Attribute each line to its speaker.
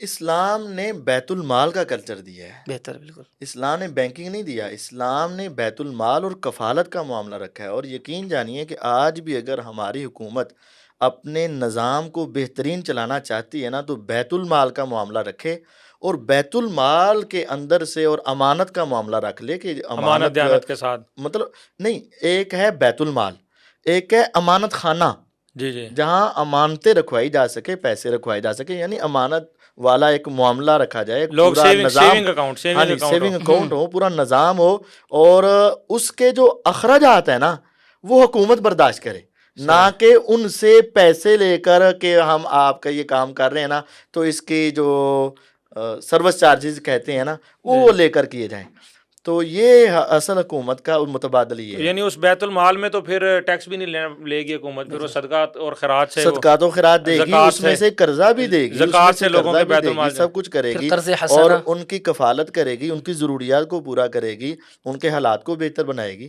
Speaker 1: اسلام نے بیت المال کا کلچر دیا ہے،
Speaker 2: بہتر، بالکل.
Speaker 1: اسلام نے بینکنگ نہیں دیا، اسلام نے بیت المال اور کفالت کا معاملہ رکھا ہے. اور یقین جانیے کہ آج بھی اگر ہماری حکومت اپنے نظام کو بہترین چلانا چاہتی ہے نا تو بیت المال کا معاملہ رکھے، اور بیت المال کے اندر سے اور امانت کا معاملہ رکھ لے کہ
Speaker 2: امانت
Speaker 1: امانت
Speaker 2: دیانت کے ساتھ.
Speaker 1: مطلب نہیں، ایک ہے بیت المال، ایک ہے امانت خانہ
Speaker 2: جی
Speaker 1: جہاں امانتیں رکھوائی جا سکے، پیسے رکھوائے جا سکے، یعنی امانت والا ایک معاملہ رکھا جائے، ایک
Speaker 2: لوگ
Speaker 1: پورا نظام.
Speaker 2: سیونگ اکاؤنٹ
Speaker 1: ہاں جی، سیونگ اکاؤنٹ ہو، پورا نظام ہو، اور اس کے جو اخراجات ہیں نا وہ حکومت برداشت کرے، نہ کہ ان سے پیسے لے کر کہ ہم آپ کا یہ کام کر رہے ہیں نا تو اس کی جو سروس چارجز کہتے ہیں نا وہ لے کر کیے جائیں. تو یہ اصل حکومت کا متبادل یہ ہے.
Speaker 2: یعنی اس بیت المال میں تو پھر ٹیکس بھی نہیں لے گی حکومت، پھر وہ صدقات اور خیرات سے،
Speaker 1: صدقات و خیرات دے گی، اس میں سے قرضہ بھی دے گی،
Speaker 2: زکوٰۃ سے لوگوں کے بیت المال
Speaker 1: سب کچھ کرے گی، اور ان کی کفالت کرے گی، ان کی ضروریات کو پورا کرے گی، ان کے حالات کو بہتر بنائے گی.